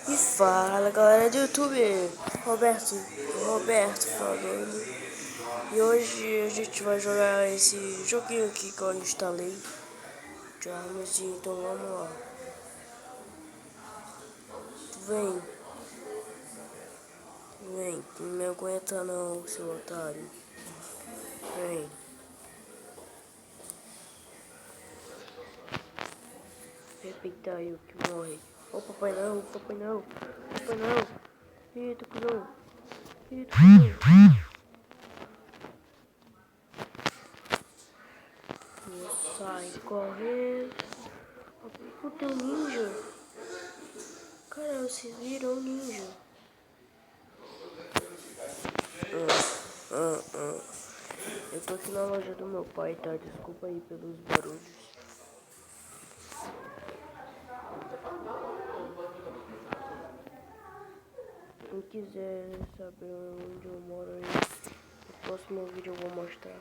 E fala galera do YouTube, Roberto falando. E hoje a gente vai jogar esse joguinho aqui que eu instalei de armas, então vamos lá. Vem, não me aguenta não, seu otário. Vem. Repita aí o que morre. Ô papai não. Eita, cuzão. Sai correndo. Puta, é um ninja. Cara, vocês viram um ninja. Eu tô aqui na loja do meu pai, tá? Desculpa aí pelos barulhos. Quem quiser saber onde eu moro aí, no próximo vídeo eu vou mostrar.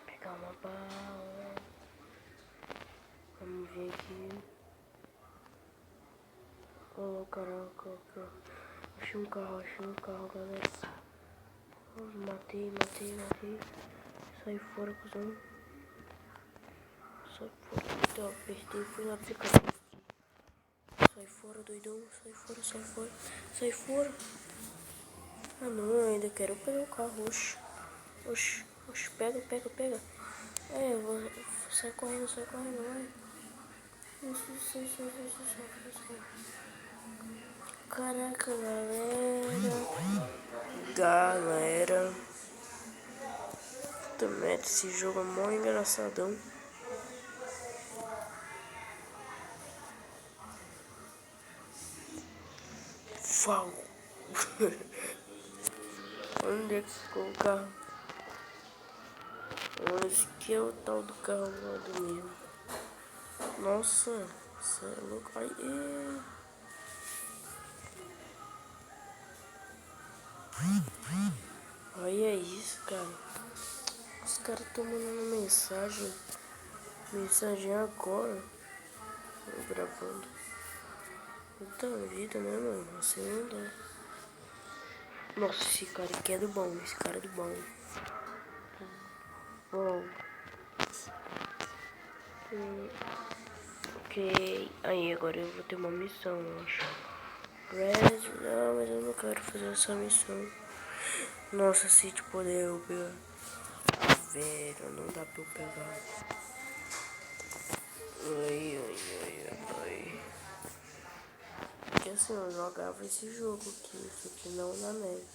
Pegar uma bala. Vamos ver aqui. Oh, caraca. Achei um carro, galera. Oh, matei. Sai fora, cuzão. Sai fora. Então, apertei e fui na aplicação. Sai fora, doidão. Sai fora. Ah, não, eu ainda quero pegar o carro. Oxi. Pega. É, eu vou... Sai correndo, vai. Sai. Caraca, galera. Puta merda, esse jogo é mó engraçadão. Fau. Onde é que ficou o carro? Esse aqui é o tal do carro lá do mesmo. Nossa, você é louco. Ai, olha isso, cara. Os caras estão mandando mensagem agora. Eu gravando. Puta vida, né, mano? Assim não dá. Nossa, esse cara aqui é do bom. Bom. Ok. Aí, agora eu vou ter uma missão, eu acho. Não, mas eu não quero fazer essa missão. Nossa, se de poder eu pegar. Velho, não dá pra eu pegar. Ai. Porque assim, eu jogava esse jogo aqui, só que não na neve.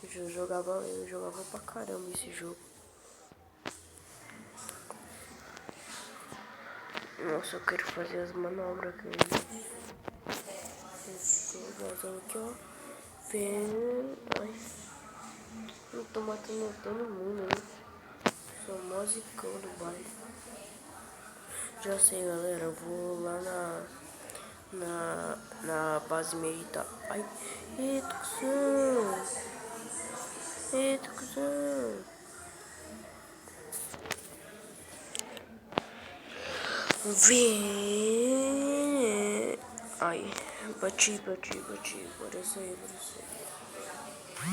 Eu jogava pra caramba esse jogo. Nossa, eu quero fazer as manobras aqui. Esse jogador aqui, ó. Vem. Ai. Eu tô matando todo mundo, né? Sou mó zicão do bairro. Já sei, galera. Eu vou lá na base militar. Ai. Eita, cuzão. Vem. Ai, bati. Bora sair.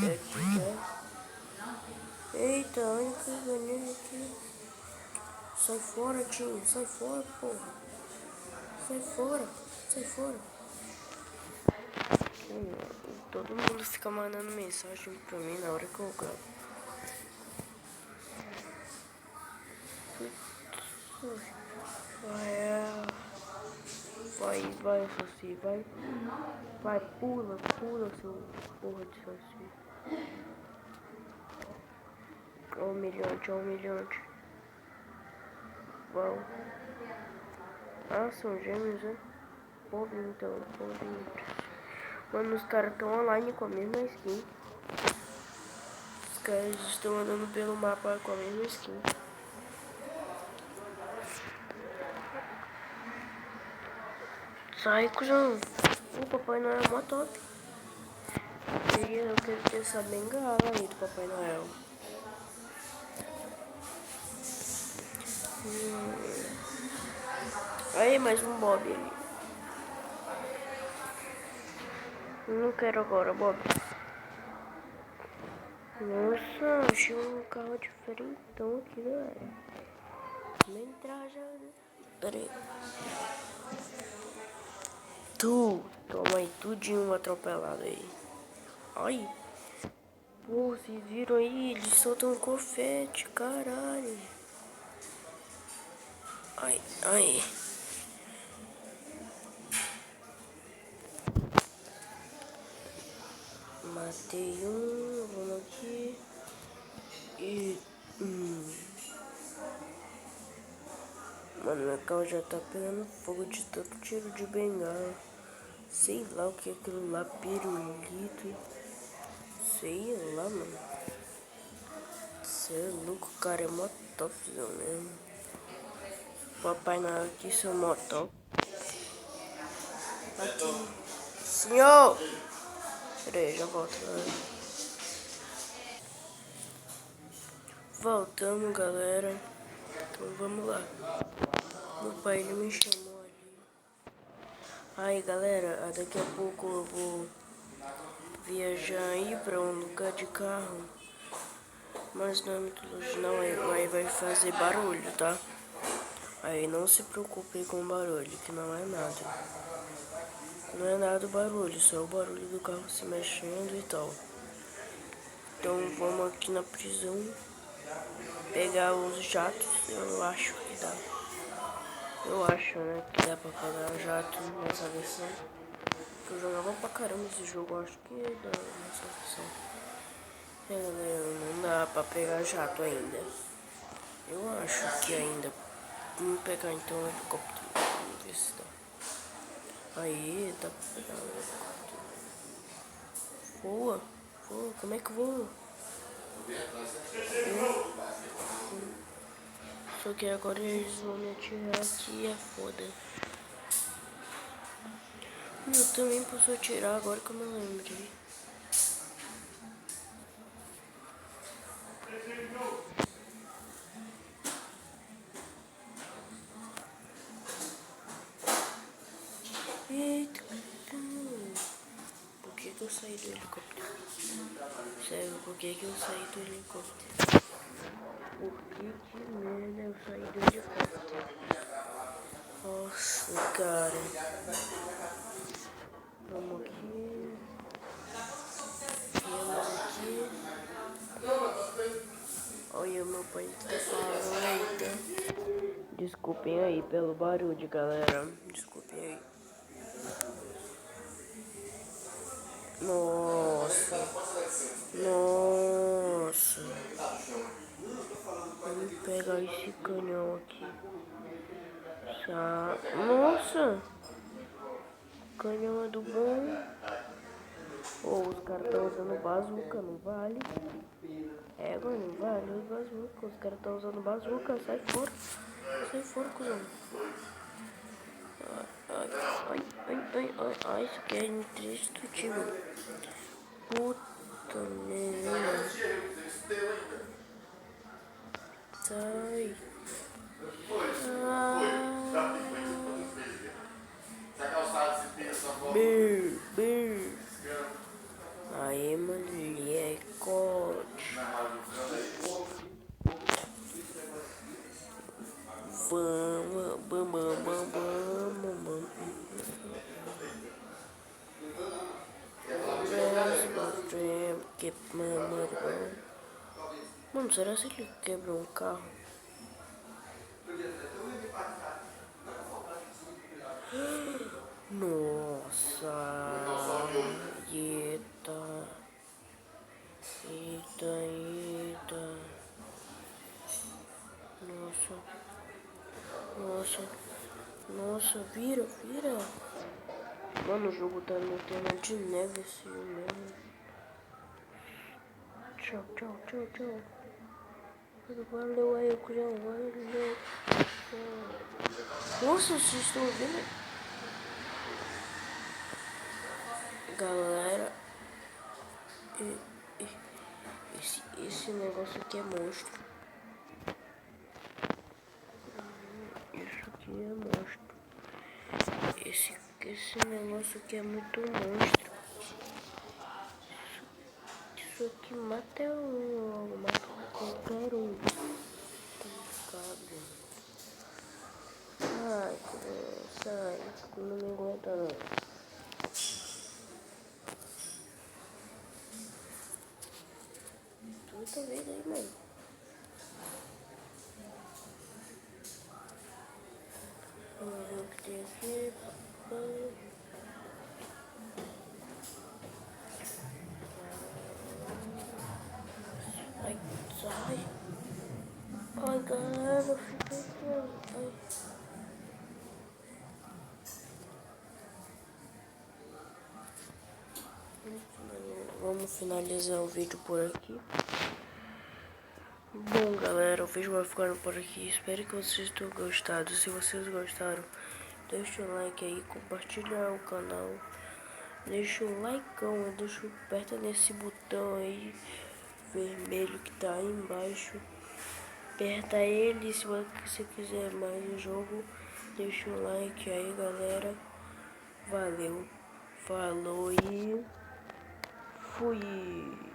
É aqui, né? Eita, olha que veneno aqui. Sai fora, tio. Sai fora, porra. Sai fora. Todo mundo fica mandando mensagem pra mim na hora que eu gravo. Vai, Saci, vai. Vai, pula, seu porra de Saci. Ó, humilhante. Uau. Ah, são gêmeos, né? Povinho. Mano, os caras estão online com a mesma skin. Os caras estão andando pelo mapa com a mesma skin. Sai, cuzão. O Papai Noel é mó top. Eu quero ter essa bengala aí do Papai Noel. Aí, mais um Bob ali. Não quero agora, Bob. Nossa, achei um carro diferentão aqui, galera. Vamos entrar já, né? Pera aí. Toma aí, tudinho atropelado aí. Ai. Pô, vocês viram aí? Eles soltam um confete, caralho. Ai, ai. Matei um, vamos aqui. E... Mano, meu carro já tá pegando fogo de tanto tiro de bengala. Sei lá o que é aquilo lá, pirulito. Sei lá, mano. Cê é louco, cara, é motofzão mesmo. Papai Noel aqui, seu moto. Aqui. Senhor! Pera aí, já volto, galera. Voltamos, galera. Então vamos lá. Meu pai, ele me chamou ali. Aí, galera, daqui a pouco eu vou viajar aí pra um lugar de carro. Mas não é muito longe não, aí vai fazer barulho, tá? Aí não se preocupe com o barulho, que não é nada. Não é nada o barulho, só o barulho do carro se mexendo e tal. Então vamos aqui na prisão pegar os jatos, eu acho que dá. Eu acho, né, que dá pra pegar o jato nessa versão. Eu jogava pra caramba esse jogo, eu acho que dá nessa versão. É, galera, não dá pra pegar jato ainda. Eu acho que ainda. Vamos pegar então o helicóptero. Vamos ver se dá. Aí, dá pra pegar o helicóptero. Voa, voa, como é que voa? Só que agora eles vão me atirar aqui, é foda. Eu também posso atirar agora que eu me lembrei. Eita, por que eu saí do helicóptero? Sério, por que eu saí do helicóptero? Por que merda eu saí do helicóptero? Nossa, cara. Vamos aqui. Viemos aqui. Olha, meu pai tá falando, eita. Desculpem aí pelo barulho, galera. Desculpem aí. Nossa. Nossa. Vamos pegar esse canhão aqui. Nossa. O canhão é do bom. Ou os caras estão usando bazuca, não vale. É, agora não vale os bazuca. Os caras estão usando bazuca. Sai fora. Sai fora, cuzão. Ai, isso aqui é indestrutível. Puta merda. Sai. Bir. Aí, molecote. Vamos. Mano, será que ele quebra um carro? Nossa. Eita. Nossa, vira. Mano, o jogo tá no tema de neve assim mesmo. Tchau. Valeu aí, valeu. Nossa, vocês estão vendo? Galera, esse negócio aqui é monstro. Isso aqui é monstro. Esse negócio aqui é muito monstro. Isso aqui mata mata qualquer um. Ai, sai, não me aguenta não. Tu tá vendo aí, mano? Vamos ver o que tem aqui. Ai, sai. Ai, galera, fica. Ai. Vamos finalizar o vídeo por aqui. Bom, galera, o vídeo vai ficando por aqui. Espero que vocês tenham gostado. Se vocês gostaram, deixa o like aí, compartilha o canal. Deixa o likeão, deixa aperta nesse botão aí vermelho que tá aí embaixo. Aperta ele se você quiser mais um jogo. Deixa o like aí, galera. Valeu, falou e fui.